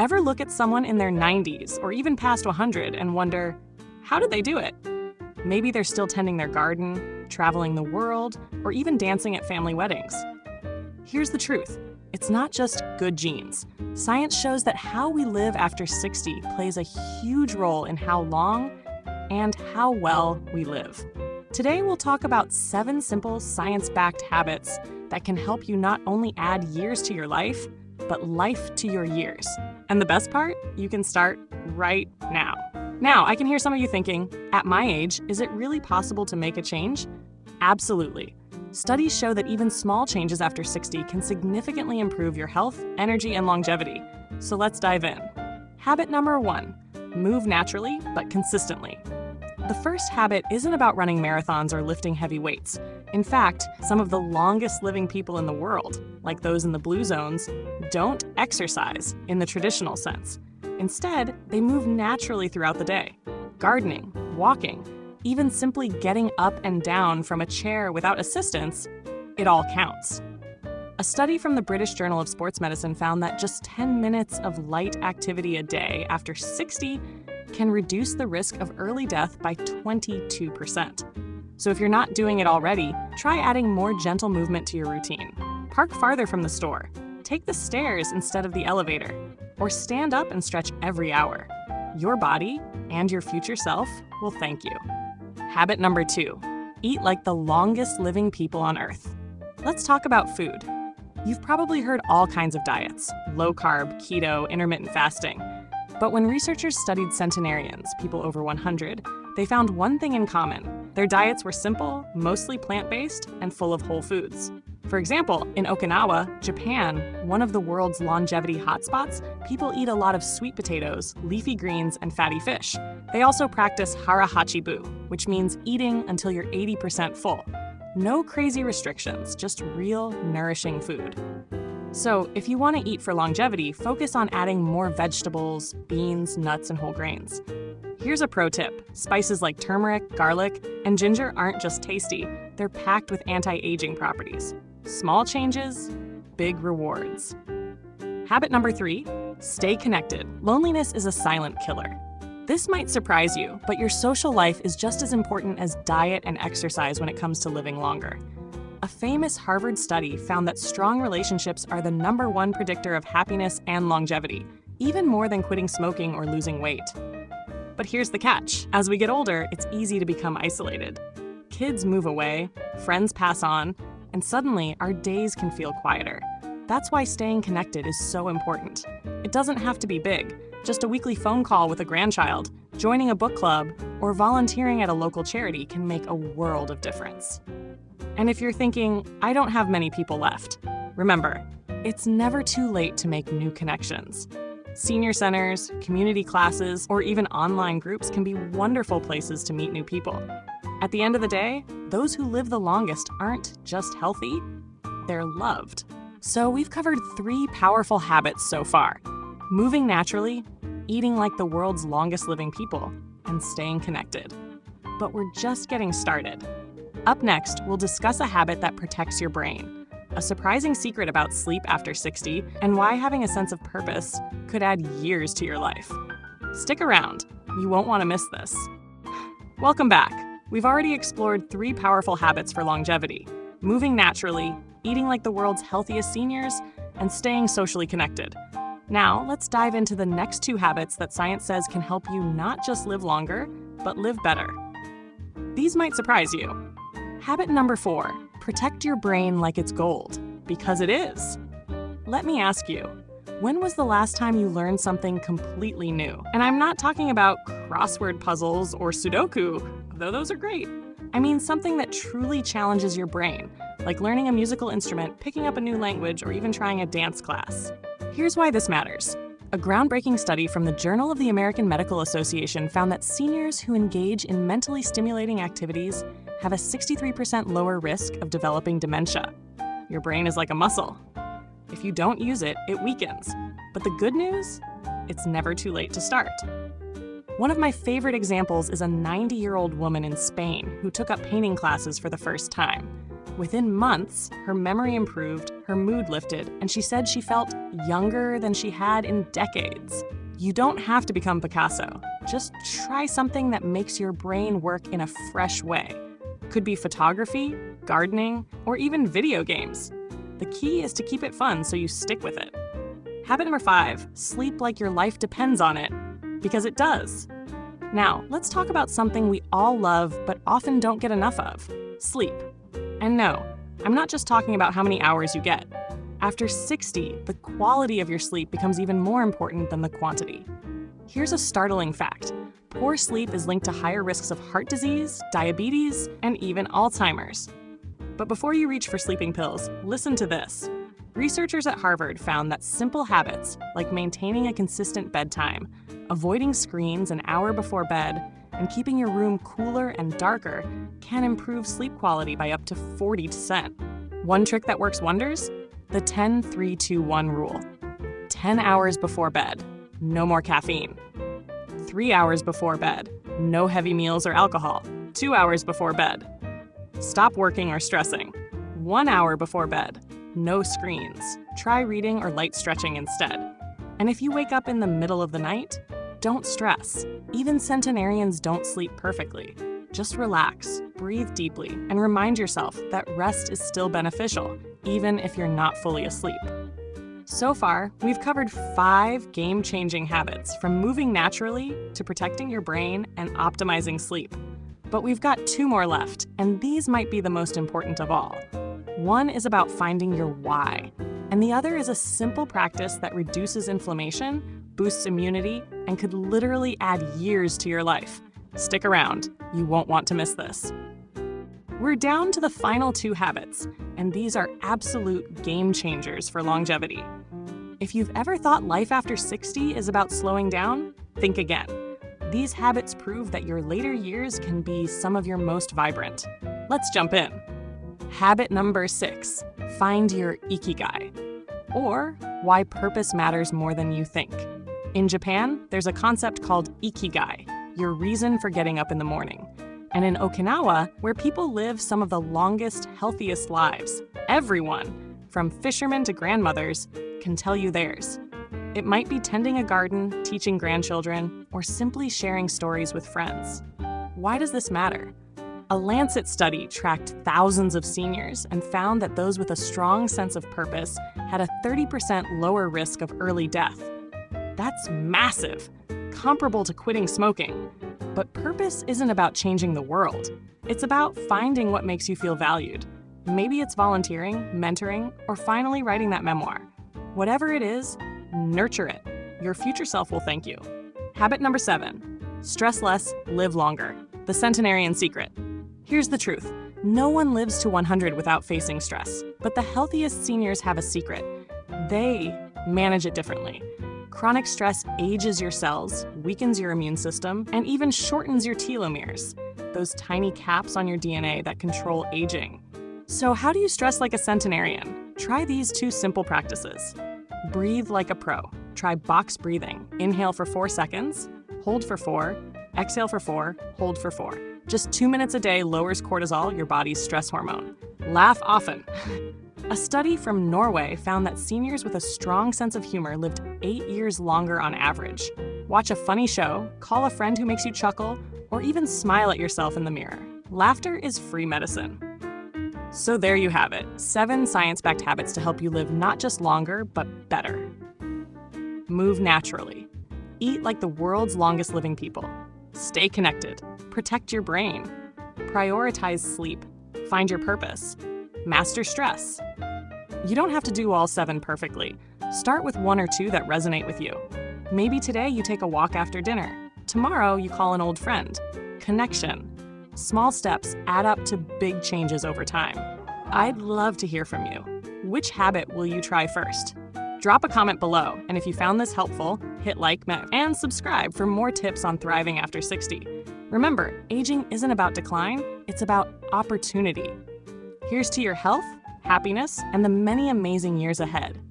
Ever look at someone in their 90s or even past 100 and wonder, how did they do it? Maybe they're still tending their garden, traveling the world, or even dancing at family weddings. Here's the truth. It's not just good genes. Science shows that how we live after 60 plays a huge role in how long and how well we live. Today, we'll talk about 7 simple science-backed habits that can help you not only add years to your life, but life to your years. And the best part? You can start right now. Now, I can hear some of you thinking, at my age, is it really possible to make a change? Absolutely. Studies show that even small changes after 60 can significantly improve your health, energy, and longevity. So let's dive in. Habit number 1, move naturally but consistently. The first habit isn't about running marathons or lifting heavy weights. In fact, some of the longest living people in the world, like those in the blue zones, don't exercise in the traditional sense. Instead, they move naturally throughout the day. Gardening, walking, even simply getting up and down from a chair without assistance, it all counts. A study from the British Journal of Sports Medicine found that just 10 minutes of light activity a day after 60 can reduce the risk of early death by 22%. So if you're not doing it already, try adding more gentle movement to your routine. Park farther from the store, take the stairs instead of the elevator, or stand up and stretch every hour. Your body and your future self will thank you. Habit number 2, eat like the longest living people on Earth. Let's talk about food. You've probably heard all kinds of diets, low carb, keto, intermittent fasting. But when researchers studied centenarians, people over 100, they found one thing in common. Their diets were simple, mostly plant-based, and full of whole foods. For example, in Okinawa, Japan, one of the world's longevity hotspots, people eat a lot of sweet potatoes, leafy greens, and fatty fish. They also practice hara-hachi-bu, which means eating until you're 80% full. No crazy restrictions, just real, nourishing food. So, if you want to eat for longevity, focus on adding more vegetables, beans, nuts, and whole grains. Here's a pro tip. Spices like turmeric, garlic, and ginger aren't just tasty, they're packed with anti-aging properties. Small changes, big rewards. Habit number 3, stay connected. Loneliness is a silent killer. This might surprise you, but your social life is just as important as diet and exercise when it comes to living longer. A famous Harvard study found that strong relationships are the #1 predictor of happiness and longevity, even more than quitting smoking or losing weight. But here's the catch. As we get older, it's easy to become isolated. Kids move away, friends pass on, and suddenly our days can feel quieter. That's why staying connected is so important. It doesn't have to be big. Just a weekly phone call with a grandchild, joining a book club, or volunteering at a local charity can make a world of difference. And if you're thinking, I don't have many people left, remember, it's never too late to make new connections. Senior centers, community classes, or even online groups can be wonderful places to meet new people. At the end of the day, those who live the longest aren't just healthy, they're loved. So we've covered 3 powerful habits so far: moving naturally, eating like the world's longest living people, and staying connected. But we're just getting started. Up next, we'll discuss a habit that protects your brain, a surprising secret about sleep after 60, and why having a sense of purpose could add years to your life. Stick around, you won't want to miss this. Welcome back. We've already explored 3 powerful habits for longevity: moving naturally, eating like the world's healthiest seniors, and staying socially connected. Now, let's dive into the next 2 habits that science says can help you not just live longer, but live better. These might surprise you. Habit number 4, protect your brain like it's gold, because it is. Let me ask you, when was the last time you learned something completely new? And I'm not talking about crossword puzzles or Sudoku, though those are great. I mean something that truly challenges your brain, like learning a musical instrument, picking up a new language, or even trying a dance class. Here's why this matters. A groundbreaking study from the Journal of the American Medical Association found that seniors who engage in mentally stimulating activities have a 63% lower risk of developing dementia. Your brain is like a muscle. If you don't use it, it weakens. But the good news? It's never too late to start. One of my favorite examples is a 90-year-old woman in Spain who took up painting classes for the first time. Within months, her memory improved, her her mood lifted, and she said she felt younger than she had in decades. You don't have to become Picasso. Just try something that makes your brain work in a fresh way. Could be photography, gardening, or even video games. The key is to keep it fun so you stick with it. Habit number 5, sleep like your life depends on it, because it does. Now, let's talk about something we all love but often don't get enough of: sleep. And no, I'm not just talking about how many hours you get. After 60, the quality of your sleep becomes even more important than the quantity. Here's a startling fact. Poor sleep is linked to higher risks of heart disease, diabetes, and even Alzheimer's. But before you reach for sleeping pills, listen to this. Researchers at Harvard found that simple habits, like maintaining a consistent bedtime, avoiding screens an hour before bed, and keeping your room cooler and darker, can improve sleep quality by up to 40%. One trick that works wonders? The 10-3-2-1 rule. 10 hours before bed, no more caffeine. 3 hours before bed, no heavy meals or alcohol. 2 hours before bed, stop working or stressing. 1 hour before bed, no screens. Try reading or light stretching instead. And if you wake up in the middle of the night, don't stress. Even centenarians don't sleep perfectly. Just relax, breathe deeply, and remind yourself that rest is still beneficial, even if you're not fully asleep. So far, we've covered 5 game-changing habits, from moving naturally to protecting your brain and optimizing sleep. But we've got 2 more left, and these might be the most important of all. One is about finding your why, and the other is a simple practice that reduces inflammation, boosts immunity, and could literally add years to your life. Stick around, you won't want to miss this. We're down to the final 2 habits, and these are absolute game changers for longevity. If you've ever thought life after 60 is about slowing down, think again. These habits prove that your later years can be some of your most vibrant. Let's jump in. Habit number 6, find your ikigai, or why purpose matters more than you think. In Japan, there's a concept called ikigai, your reason for getting up in the morning. And in Okinawa, where people live some of the longest, healthiest lives, everyone, from fishermen to grandmothers, can tell you theirs. It might be tending a garden, teaching grandchildren, or simply sharing stories with friends. Why does this matter? A Lancet study tracked thousands of seniors and found that those with a strong sense of purpose had a 30% lower risk of early death. That's massive, comparable to quitting smoking. But purpose isn't about changing the world. It's about finding what makes you feel valued. Maybe it's volunteering, mentoring, or finally writing that memoir. Whatever it is, nurture it. Your future self will thank you. Habit number 7, stress less, live longer. The centenarian secret. Here's the truth. No one lives to 100 without facing stress, but the healthiest seniors have a secret. They manage it differently. Chronic stress ages your cells, weakens your immune system, and even shortens your telomeres, those tiny caps on your DNA that control aging. So how do you stress like a centenarian? Try these 2 simple practices. Breathe like a pro. Try box breathing. Inhale for 4 seconds, hold for 4, exhale for 4, hold for 4. Just 2 minutes a day lowers cortisol, your body's stress hormone. Laugh often. A study from Norway found that seniors with a strong sense of humor lived 8 years longer on average. Watch a funny show, call a friend who makes you chuckle, or even smile at yourself in the mirror. Laughter is free medicine. So there you have it, 7 science-backed habits to help you live not just longer, but better. Move naturally. Eat like the world's longest living people. Stay connected. Protect your brain. Prioritize sleep. Find your purpose. Master stress. You don't have to do all 7 perfectly. Start with 1 or 2 that resonate with you. Maybe today you take a walk after dinner. Tomorrow you call an old friend. Connection. Small steps add up to big changes over time. I'd love to hear from you. Which habit will you try first? Drop a comment below, and if you found this helpful, hit like and subscribe for more tips on thriving after 60. Remember, aging isn't about decline, it's about opportunity. Here's to your health, happiness, and the many amazing years ahead.